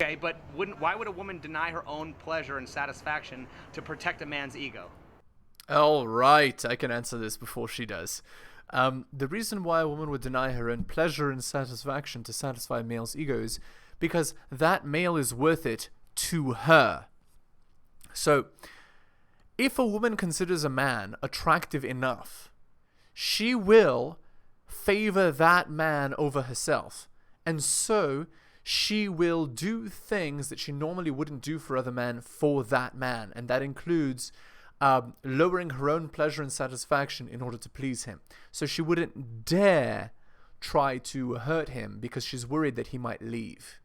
Okay, but why would a woman deny her own pleasure and satisfaction to protect a man's ego? All right, I can answer this before she does. The reason why a woman would deny her own pleasure and satisfaction to satisfy a male's ego is because that male is worth it to her. So, if a woman considers a man attractive enough, she will favor that man over herself. And so, she will do things that she normally wouldn't do for other men for that man. And that includes lowering her own pleasure and satisfaction in order to please him. So she wouldn't dare try to hurt him because she's worried that he might leave.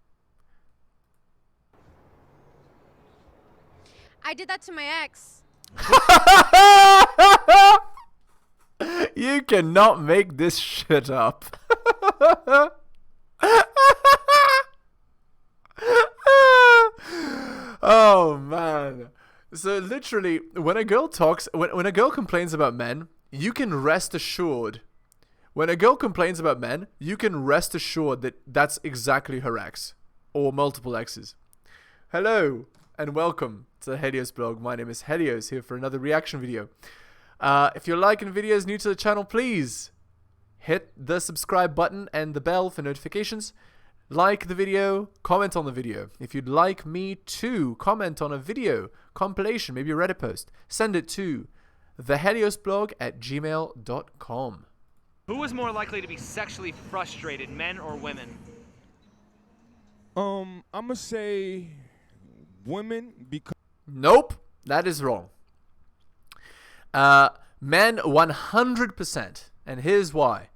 I did that to my ex. You cannot make this shit up. Oh man. So literally, when a girl talks, when a girl complains about men, you can rest assured. When a girl complains about men, you can rest assured that that's exactly her ex, or multiple exes. Hello, and welcome to the Helios blog. My name is Helios, here for another reaction video. If you're liking videos new to the channel, please hit the subscribe button and the bell for notifications. Like the video, comment on the video. If you'd like me to comment on a video compilation, maybe a Reddit post, send it to theheliosblog@gmail.com. Who is more likely to be sexually frustrated, men or women? I'm gonna say women because Nope, that is wrong. Men 100%, and here's why.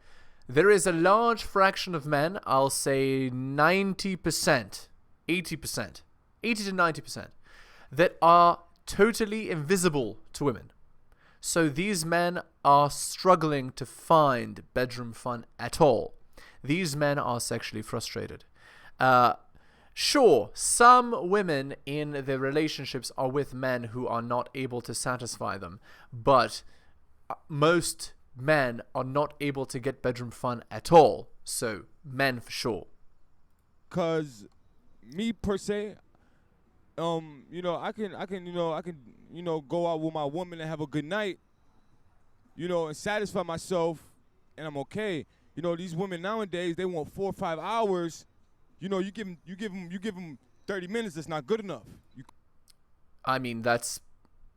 There is a large fraction of men, I'll say 90%, 80%, 80 to 90%, that are totally invisible to women. So these men are struggling to find bedroom fun at all. These men are sexually frustrated. Sure, some women in their relationships are with men who are not able to satisfy them, but most men are not able to get bedroom fun at all. So, men for sure. me per se, I can go out with my woman and have a good night, and satisfy myself, and I'm okay. These women nowadays, they want 4 or 5 hours. You give them 30 minutes. That's not good enough. I mean, that's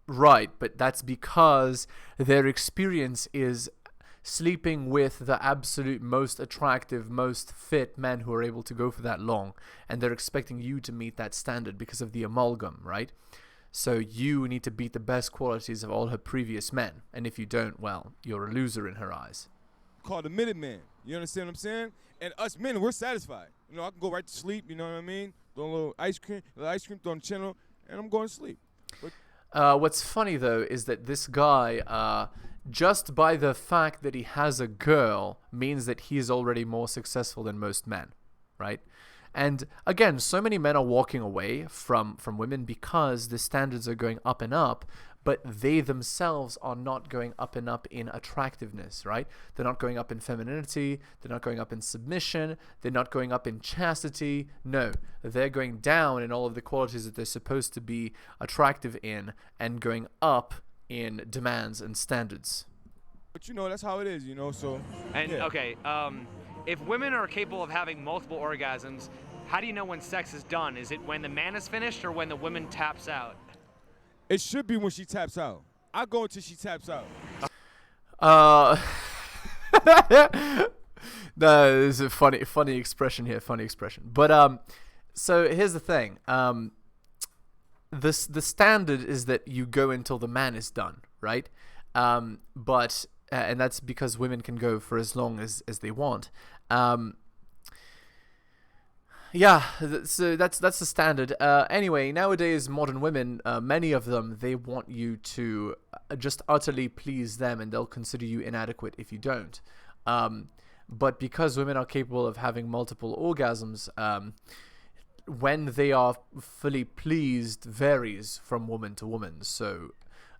right, but that's because their experience is sleeping with the absolute most attractive, most fit men who are able to go for that long, and they're expecting you to meet that standard because of the amalgam, right? So you need to beat the best qualities of all her previous men, and if you don't, well, you're a loser in her eyes. Called a minute man. You understand what I'm saying? And us men, we're satisfied. I can go right to sleep. You know what I mean? Throw a little ice cream, throw on the channel, and I'm going to sleep. What's funny though is that this guy, just by the fact that he has a girl, means that he's already more successful than most men, right? And again, so many men are walking away from women because the standards are going up and up, but they themselves are not going up and up in attractiveness, right? They're not going up in femininity, they're not going up in submission, they're not going up in chastity. No, they're going down in all of the qualities that they're supposed to be attractive in and going up in demands and standards. But that's how it is, so. And yeah. okay, if women are capable of having multiple orgasms, how do you know when sex is done? Is it when the man is finished or when the woman taps out? It should be when she taps out. I go until she taps out. That is a funny expression here, funny expression. But so here's the thing. The standard is that you go until the man is done, right? But and that's because women can go for as long as they want. Yeah, so that's the standard. Anyway, nowadays, modern women, many of them, they want you to just utterly please them, and they'll consider you inadequate if you don't. But because women are capable of having multiple orgasms, when they are fully pleased varies from woman to woman. So,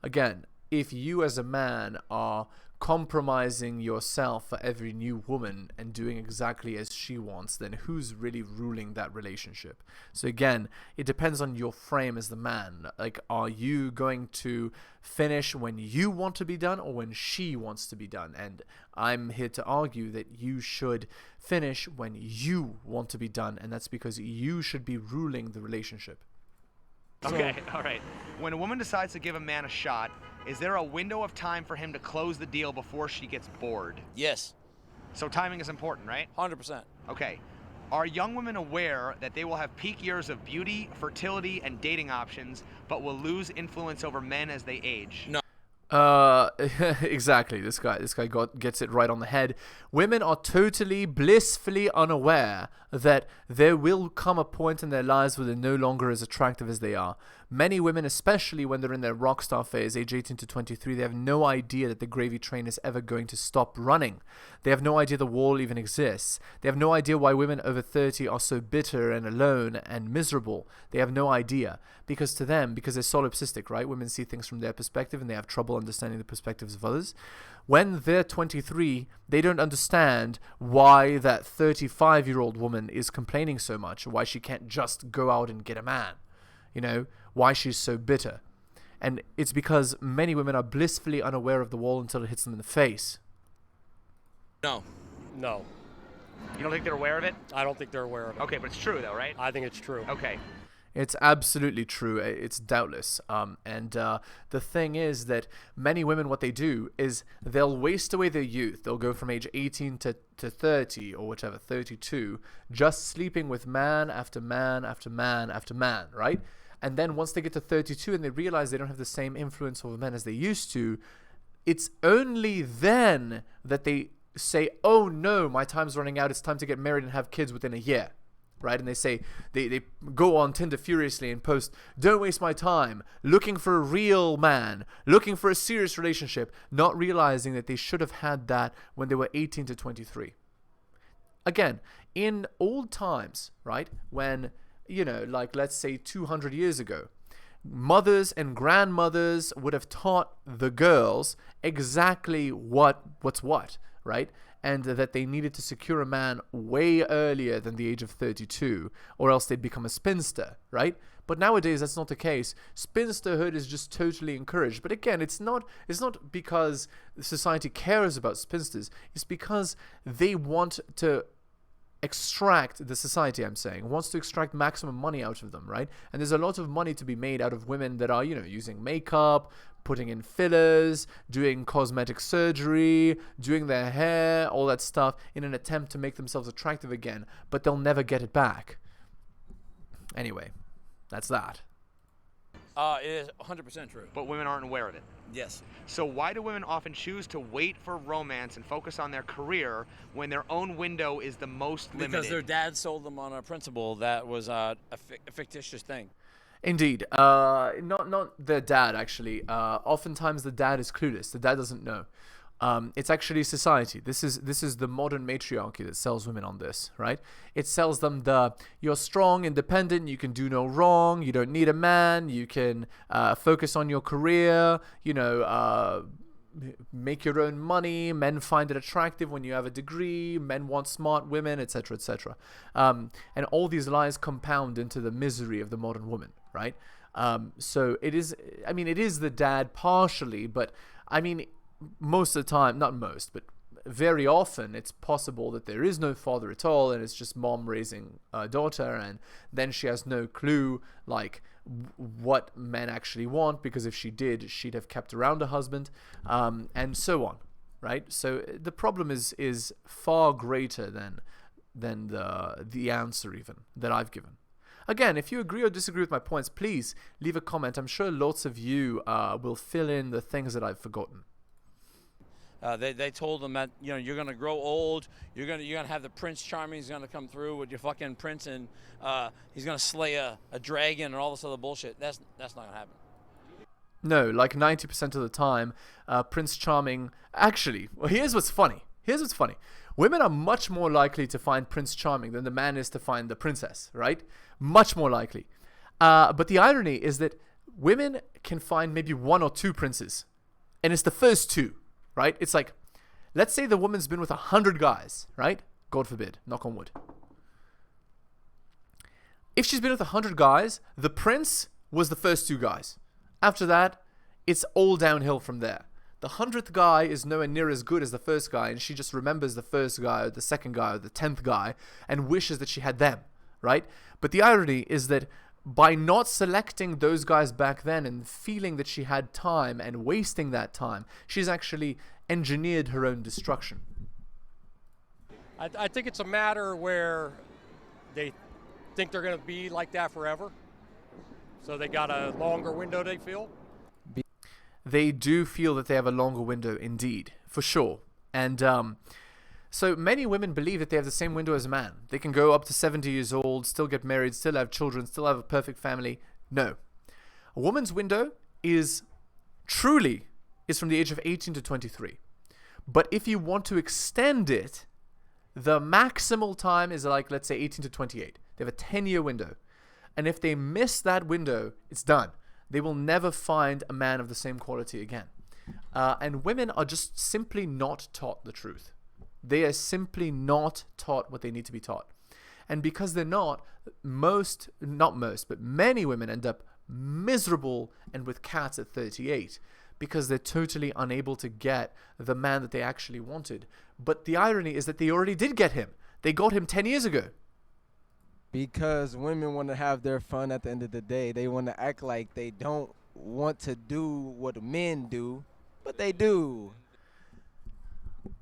again, if you as a man are compromising yourself for every new woman and doing exactly as she wants, then who's really ruling that relationship? So again, it depends on your frame as the man. Like, are you going to finish when you want to be done or when she wants to be done? And I'm here to argue that you should finish when you want to be done, and that's because you should be ruling the relationship. Okay, all right. When a woman decides to give a man a shot, is there a window of time for him to close the deal before she gets bored? Yes, So timing is important, right? 100%. Okay. Are young women aware that they will have peak years of beauty, fertility, and dating options, but will lose influence over men as they age? No. Exactly. This guy gets it right on the head. Women are totally blissfully unaware that there will come a point in their lives where they're no longer as attractive as they are. Many women, especially when they're in their rock star phase, age 18 to 23, they have no idea that the gravy train is ever going to stop running. They have no idea the wall even exists. They have no idea why women over 30 are so bitter and alone and miserable. They have no idea. Because to them, because they're solipsistic, right? Women see things from their perspective and they have trouble understanding the perspectives of others. When they're 23, they don't understand why that 35-year-old woman is complaining so much, why she can't just go out and get a man, you know, why she's so bitter. And it's because many women are blissfully unaware of the wall until it hits them in the face. No. No, You don't think they're aware of it? I don't think they're aware of it. Okay, but it's true though, right? I think it's true. Okay. It's absolutely true. It's doubtless. And the thing is that many women, what they do is they'll waste away their youth. They'll go from age 18 to 30 or whatever, 32, just sleeping with man after man after man after man, right? And then once they get to 32 and they realize they don't have the same influence over men as they used to, it's only then that they say, oh no, my time's running out. It's time to get married and have kids within a year. Right? And they say, they go on Tinder furiously and post, don't waste my time, looking for a real man, looking for a serious relationship, not realizing that they should have had that when they were 18 to 23. Again, in old times, right? When, you know, like let's say 200 years ago, mothers and grandmothers would have taught the girls exactly what's what, right? And that they needed to secure a man way earlier than the age of 32, or else they'd become a spinster, right? But nowadays, that's not the case. Spinsterhood is just totally encouraged. But again, it's not because society cares about spinsters. It's because they want to extract, the society I'm saying, wants to extract maximum money out of them, right? And there's a lot of money to be made out of women that are, you know, using makeup, putting in fillers, doing cosmetic surgery, doing their hair, all that stuff in an attempt to make themselves attractive again, but they'll never get it back. Anyway, that's that. It is 100% true. But women aren't aware of it. Yes. So why do women often choose to wait for romance and focus on their career when their own window is the most limited? Because their dad sold them on a principle that was a fictitious thing. Indeed. Not their dad, actually. Oftentimes the dad is clueless. The dad doesn't know. It's actually society. This is the modern matriarchy that sells women on this, right? It sells them you're strong, independent, you can do no wrong, you don't need a man, you can focus on your career, you know, make your own money, men find it attractive when you have a degree, men want smart women, etc., etc. And all these lies compound into the misery of the modern woman, right? So it is the dad partially, but I mean, most of the time, not most, but very often it's possible that there is no father at all and it's just mom raising a daughter, and then she has no clue like what men actually want, because if she did, she'd have kept around a husband, and so on, right? So the problem is far greater than the answer even that I've given. Again, if you agree or disagree with my points, please leave a comment. I'm sure lots of you will fill in the things that I've forgotten. They told them that, you know, you're gonna grow old. You're gonna have the Prince Charming. He's gonna come through with your fucking prince, and he's gonna slay a dragon and all this other bullshit. That's not gonna happen. No, like 90% of the time, Prince Charming. Actually, well, here's what's funny. Women are much more likely to find Prince Charming than the man is to find the princess, right? Much more likely. But the irony is that women can find maybe one or two princes, and it's the first two, right? It's like, let's say the woman's been with 100 guys, right? God forbid, knock on wood. If she's been with 100 guys, the prince was the first 2 guys. After that, it's all downhill from there. The 100th guy is nowhere near as good as the first guy, and she just remembers the first guy or the second guy or the 10th guy and wishes that she had them, right? But the irony is that by not selecting those guys back then and feeling that she had time and wasting that time, she's actually engineered her own destruction. I think it's a matter where they think they're going to be like that forever. So they got a longer window, they feel. They do feel that they have a longer window indeed, for sure. And so many women believe that they have the same window as a man. They can go up to 70 years old, still get married, still have children, still have a perfect family. No. A woman's window is from the age of 18 to 23. But if you want to extend it, the maximal time is like, let's say, 18 to 28. They have a 10-year window. And if they miss that window, it's done. They will never find a man of the same quality again. And women are just simply not taught the truth. They are simply not taught what they need to be taught. And because they're not, but many women end up miserable and with cats at 38 because they're totally unable to get the man that they actually wanted. But the irony is that they already did get him. They got him 10 years ago. Because women want to have their fun at the end of the day. They want to act like they don't want to do what men do, but they do.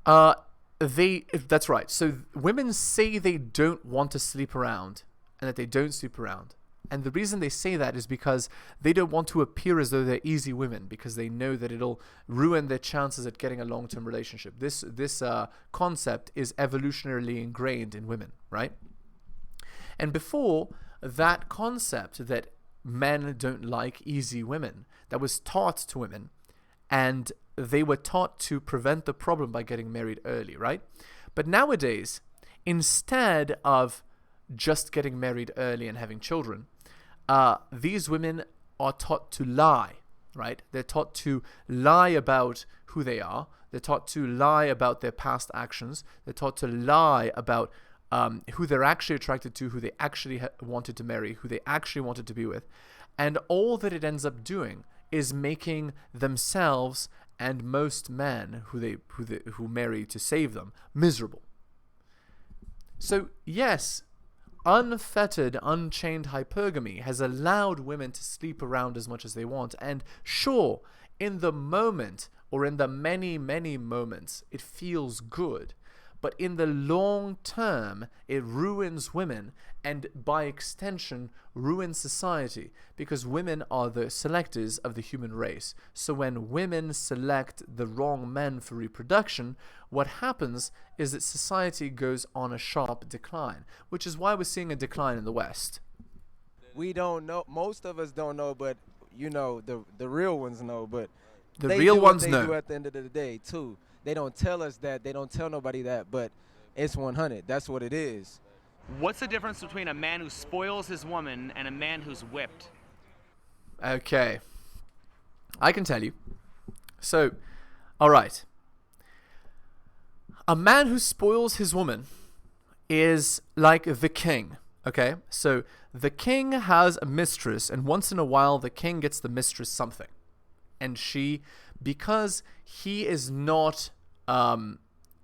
That's right. So women say they don't want to sleep around and that they don't sleep around. And the reason they say that is because they don't want to appear as though they're easy women, because they know that it'll ruin their chances at getting a long-term relationship. This concept is evolutionarily ingrained in women, right? And before that concept that men don't like easy women, that was taught to women, and they were taught to prevent the problem by getting married early, right? But nowadays, instead of just getting married early and having children, these women are taught to lie, right? They're taught to lie about who they are. They're taught to lie about their past actions. They're taught to lie about who they're actually attracted to, who they actually wanted to marry, who they actually wanted to be with. And all that it ends up doing is making themselves and most men who marry to save them miserable. So yes, unfettered, unchained hypergamy has allowed women to sleep around as much as they want. And sure, in the moment, or in the many, many moments, it feels good. But in the long term, it ruins women and by extension ruins society, because women are the selectors of the human race. So when women select the wrong men for reproduction, what happens is that society goes on a sharp decline, which is why we're seeing a decline in the West. We don't know. Most of us don't know, but you know, the real ones know. But The they real do what ones they know. do at the end of the day too. They don't tell us that. They don't tell nobody that. But it's 100. That's what it is. What's the difference between a man who spoils his woman and a man who's whipped? Okay. I can tell you. So, all right. A man who spoils his woman is like the king, okay? So the king has a mistress, and once in a while the king gets the mistress something. And she, because he is not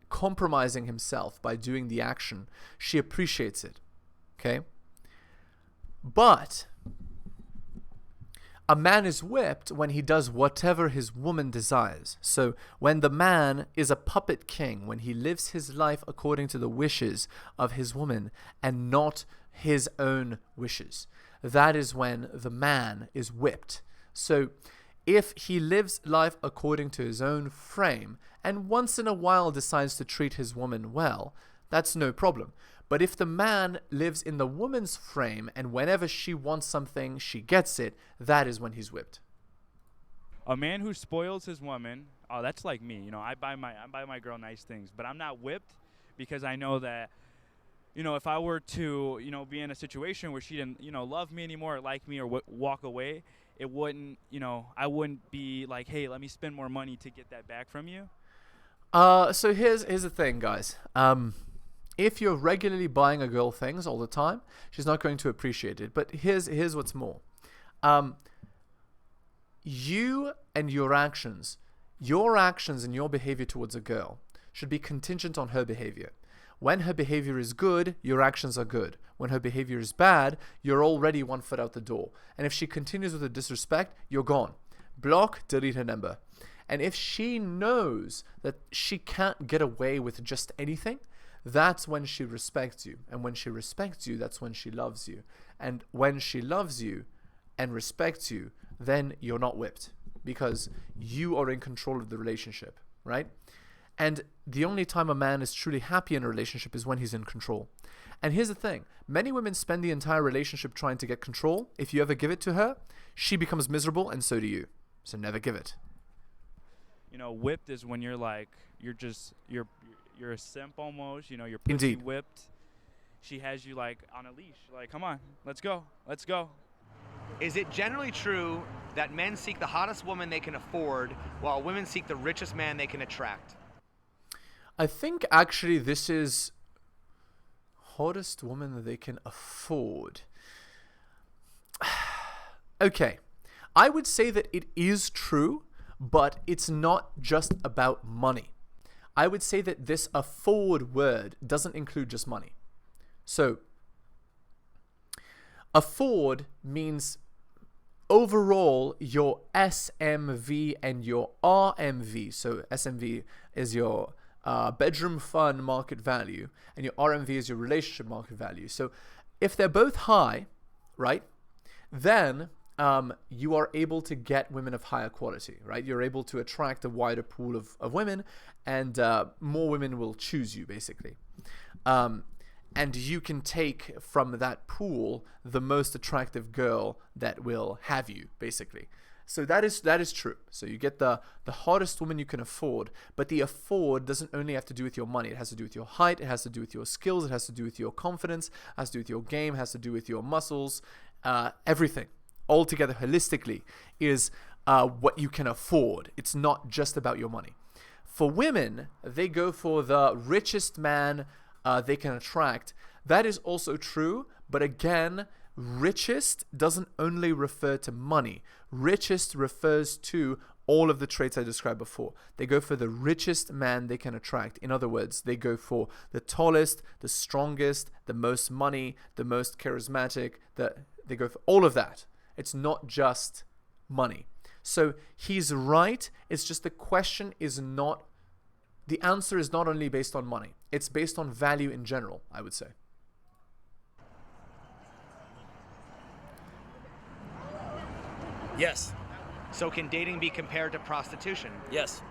compromising himself by doing the action, she appreciates it, okay? But a man is whipped when he does whatever his woman desires. So when the man is a puppet king, when he lives his life according to the wishes of his woman and not his own wishes, that is when the man is whipped. So if he lives life according to his own frame and once in a while decides to treat his woman well, that's no problem. But if the man lives in the woman's frame and whenever she wants something, she gets it, that is when he's whipped. A man who spoils his woman, oh, that's like me. You know, I buy my girl nice things, but I'm not whipped because I know that, you know, if I were to, you know, be in a situation where she didn't, you know, love me anymore or like me or walk away, it wouldn't, you know, I wouldn't be like, hey, let me spend more money to get that back from you. So here's the thing, guys. If you're regularly buying a girl things all the time, she's not going to appreciate it. But here's what's more. You and your actions and your behavior towards a girl should be contingent on her behavior. When her behavior is good, your actions are good. When her behavior is bad, you're already 1 foot out the door. And if she continues with the disrespect, you're gone. Block, delete her number. And if she knows that she can't get away with just anything, that's when she respects you. And when she respects you, that's when she loves you. And when she loves you and respects you, then you're not whipped because you are in control of the relationship, right? And the only time a man is truly happy in a relationship is when he's in control. And here's the thing. Many women spend the entire relationship trying to get control. If you ever give it to her, she becomes miserable, and so do you. So never give it. You know, whipped is when you're like, you're a simp almost. You know, you're pussy Indeed. whipped. She has you like on a leash. Like, come on, let's go, let's go. Is it generally true that men seek the hottest woman they can afford, while women seek the richest man they can attract? I think actually this is hottest woman that they can afford. Okay. I would say that it is true, but it's not just about money. I would say that this afford word doesn't include just money. So, afford means overall your SMV and your RMV. So SMV is your bedroom fun market value, and your RMV is your relationship market value. So if they're both high, right, then you are able to get women of higher quality, right? You're able to attract a wider pool of women, and more women will choose you, basically. And you can take from that pool the most attractive girl that will have you, basically. So that is true. So you get the hottest woman you can afford, but the afford doesn't only have to do with your money. It has to do with your height, it has to do with your skills, it has to do with your confidence, it has to do with your game, it has to do with your muscles, everything. Altogether, holistically, is what you can afford. It's not just about your money. For women, they go for the richest man they can attract. That is also true, but again, richest doesn't only refer to money. Richest refers to all of the traits I described before. They go for the richest man they can attract. In other words, they go for the tallest, the strongest, the most money, the most charismatic. They go for all of that. It's not just money. So he's right. It's just the question is not, the answer is not only based on money. It's based on value in general, I would say. Yes. So can dating be compared to prostitution? Yes.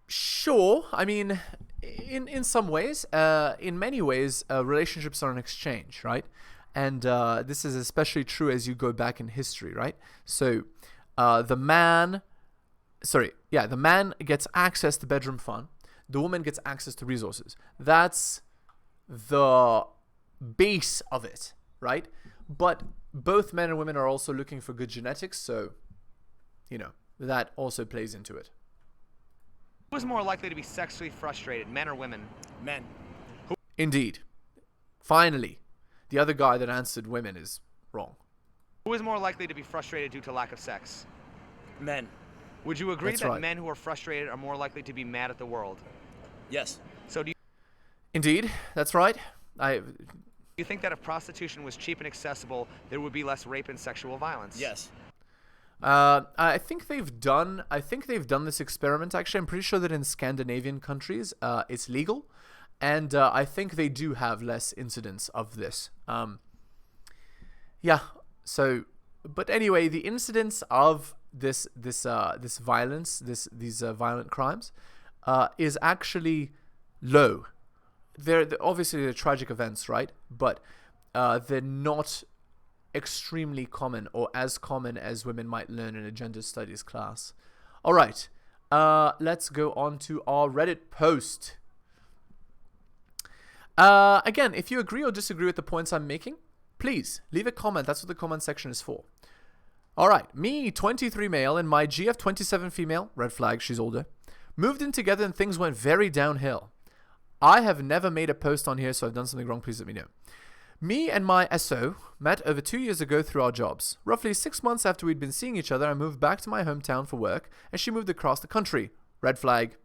Sure. I mean, in some ways, in many ways, relationships are an exchange, right? And this is especially true as you go back in history, right? So the man gets access to bedroom fun. The woman gets access to resources. That's the base of it, right? But both men and women are also looking for good genetics, so, that also plays into it. Who is more likely to be sexually frustrated, men or women? Men. Indeed. Finally, the other guy that answered women is wrong. Who is more likely to be frustrated due to lack of sex? Men. Would you agree That's that right. men who are frustrated are more likely to be mad at the world? Yes. So do Indeed, that's right. you think that if prostitution was cheap and accessible, there would be less rape and sexual violence? Yes. I think they've done this experiment. Actually, I'm pretty sure that in Scandinavian countries, it's legal, and I think they do have less incidents of this. Yeah. So, but anyway, the incidence of this violence, these violent crimes, is actually low. They're obviously they're tragic events, right? But they're not extremely common, or as common as women might learn in a gender studies class. All right, let's go on to our Reddit post. Again, if you agree or disagree with the points I'm making, please leave a comment. That's what the comment section is for. All right, me, 23 male, and my GF 27 female, red flag, she's older, Moved in together and things went very downhill. I have never made a post on here, so I've done something wrong. Please let me know. Me and my SO met over 2 years ago through our jobs. Roughly 6 months after we'd been seeing each other, I moved back to my hometown for work, and she moved across the country. Red flag.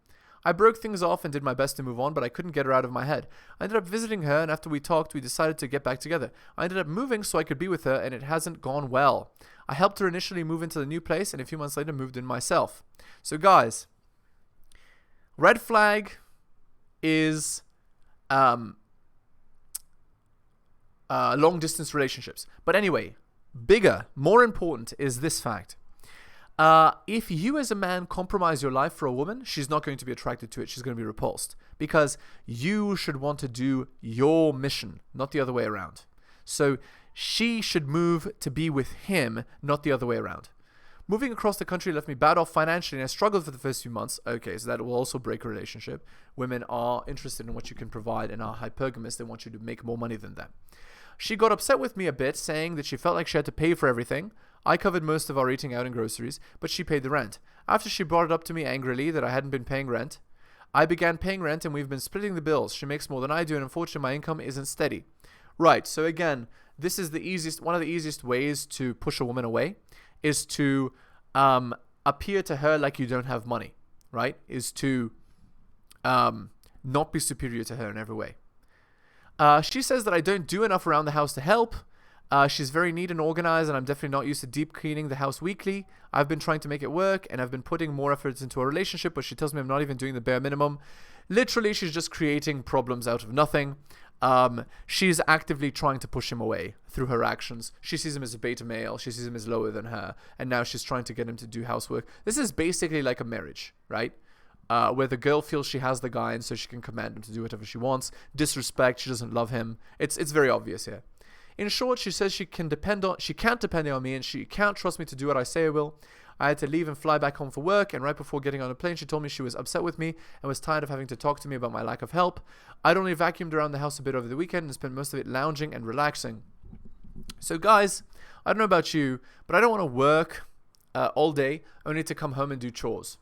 I broke things off and did my best to move on, but I couldn't get her out of my head. I ended up visiting her, and after we talked, we decided to get back together. I ended up moving so I could be with her, and it hasn't gone well. I helped her initially move into the new place, and a few months later moved in myself. So guys, red flag is long distance relationships. But anyway, bigger, more important is this fact. If you as a man compromise your life for a woman, she's not going to be attracted to it. She's going to be repulsed, because you should want to do your mission, not the other way around. So she should move to be with him, not the other way around. Moving across the country left me bad off financially, and I struggled for the first few months. Okay, so that will also break a relationship. Women are interested in what you can provide and are hypergamous. They want you to make more money than them. She got upset with me a bit, saying that she felt like she had to pay for everything. I covered most of our eating out and groceries, but she paid the rent. After she brought it up to me angrily that I hadn't been paying rent, I began paying rent, and we've been splitting the bills. She makes more than I do, and unfortunately my income isn't steady. Right, so again, this is one of the easiest ways to push a woman away, is to appear to her like you don't have money, right? Is to not be superior to her in every way. She says that I don't do enough around the house to help. She's very neat and organized, and I'm definitely not used to deep cleaning the house weekly. I've been trying to make it work, and I've been putting more efforts into a relationship, but she tells me I'm not even doing the bare minimum. Literally, she's just creating problems out of nothing. She's actively trying to push him away through her actions. She sees him as a beta male. She sees him as lower than her, and now she's trying to get him to do housework. This is basically like a marriage, right? Where the girl feels she has the guy, and so she can command him to do whatever she wants. Disrespect, she doesn't love him. It's very obvious here. In short, she says she can't depend on me, and she can't trust me to do what I say I will. I had to leave and fly back home for work, and right before getting on a plane, she told me she was upset with me and was tired of having to talk to me about my lack of help. I'd only vacuumed around the house a bit over the weekend and spent most of it lounging and relaxing. So guys, I don't know about you, but I don't want to work all day only to come home and do chores.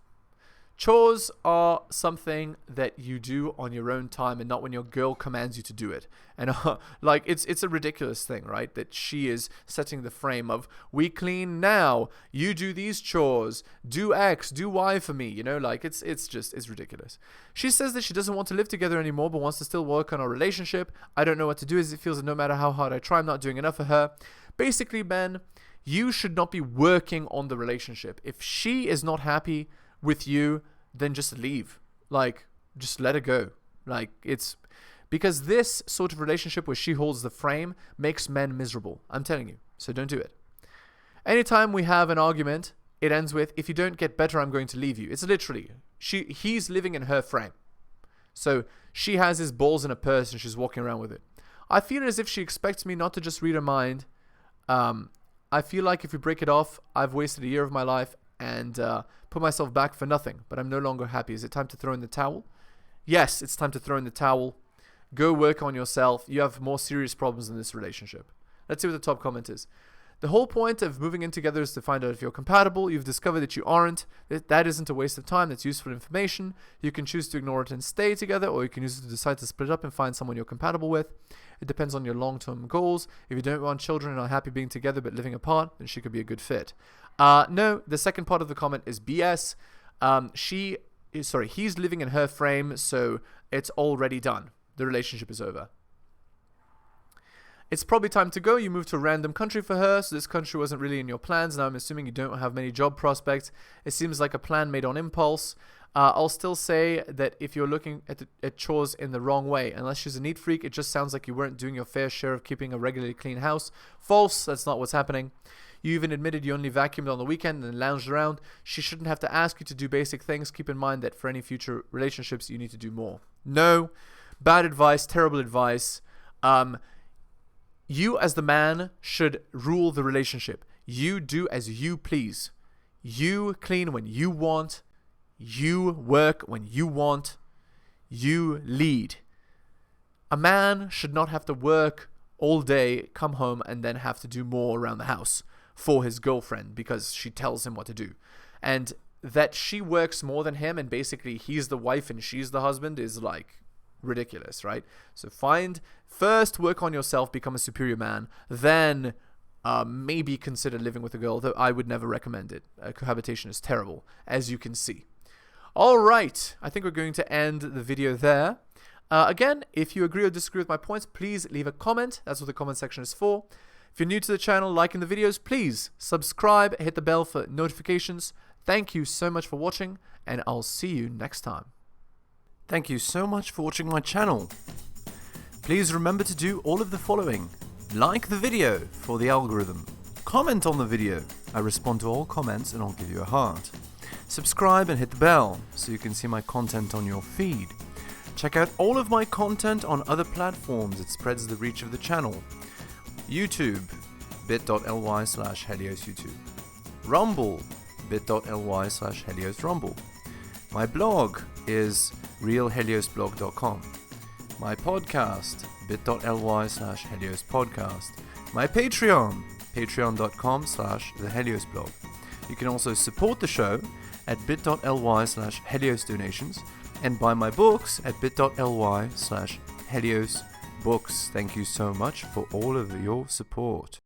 Chores are something that you do on your own time, and not when your girl commands you to do it. And like it's a ridiculous thing, right? That she is setting the frame of, we clean now, you do these chores, do X, do Y for me, you know, like it's ridiculous. She says that she doesn't want to live together anymore, but wants to still work on our relationship. I don't know what to do, as it feels that no matter how hard I try, I'm not doing enough for her. Basically, Ben, you should not be working on the relationship. If she is not happy with you, then just leave. Like, just let her go. Like, it's because this sort of relationship where she holds the frame makes men miserable. I'm telling you. So don't do it. Anytime we have an argument, it ends with, if you don't get better, I'm going to leave you. It's literally, he's living in her frame. So she has his balls in a purse and she's walking around with it. I feel as if she expects me not to just read her mind. I feel like if we break it off, I've wasted a year of my life and put myself back for nothing, but I'm no longer happy. Is it time to throw in the towel? Yes, it's time to throw in the towel. Go work on yourself. You have more serious problems in this relationship. Let's see what the top comment is. The whole point of moving in together is to find out if you're compatible. You've discovered that you aren't. That isn't a waste of time. That's useful information. You can choose to ignore it and stay together, or you can use it to decide to split up and find someone you're compatible with. It depends on your long-term goals. If you don't want children and are happy being together but living apart, then she could be a good fit. No, the second part of the comment is BS. He's living in her frame, so it's already done. The relationship is over. It's probably time to go. You moved to a random country for her, so this country wasn't really in your plans. Now I'm assuming you don't have many job prospects. It seems like a plan made on impulse. I'll still say that if you're looking at chores in the wrong way, unless she's a neat freak, it just sounds like you weren't doing your fair share of keeping a regularly clean house. False, that's not what's happening. You even admitted you only vacuumed on the weekend and lounged around. She shouldn't have to ask you to do basic things. Keep in mind that for any future relationships, you need to do more. No, bad advice, terrible advice. You as the man should rule the relationship. You do as you please. You clean when you want. You work when you want. You lead. A man should not have to work all day, come home, and then have to do more around the house for his girlfriend because she tells him what to do. And that she works more than him and basically he's the wife and she's the husband is like ridiculous, right? So first work on yourself, become a superior man, then maybe consider living with a girl, though I would never recommend it. Cohabitation is terrible, as you can see. All right, I think we're going to end the video there. Again, if you agree or disagree with my points, please leave a comment. That's what the comment section is for. If you're new to the channel, liking the videos, please subscribe, hit the bell for notifications. Thank you so much for watching, and I'll see you next time. Thank you so much for watching my channel. Please remember to do all of the following. Like the video for the algorithm. Comment on the video. I respond to all comments and I'll give you a heart. Subscribe and hit the bell so you can see my content on your feed. Check out all of my content on other platforms. It spreads the reach of the channel. YouTube, bit.ly/Helios YouTube. Rumble, bit.ly/Helios Rumble. My blog is realheliosblog.com. My podcast, bit.ly/Helios Podcast. My Patreon, patreon.com/The Helios Blog. You can also support the show at bit.ly/Helios Donations and buy my books at bit.ly/Helios Books. Thank you so much for all of your support.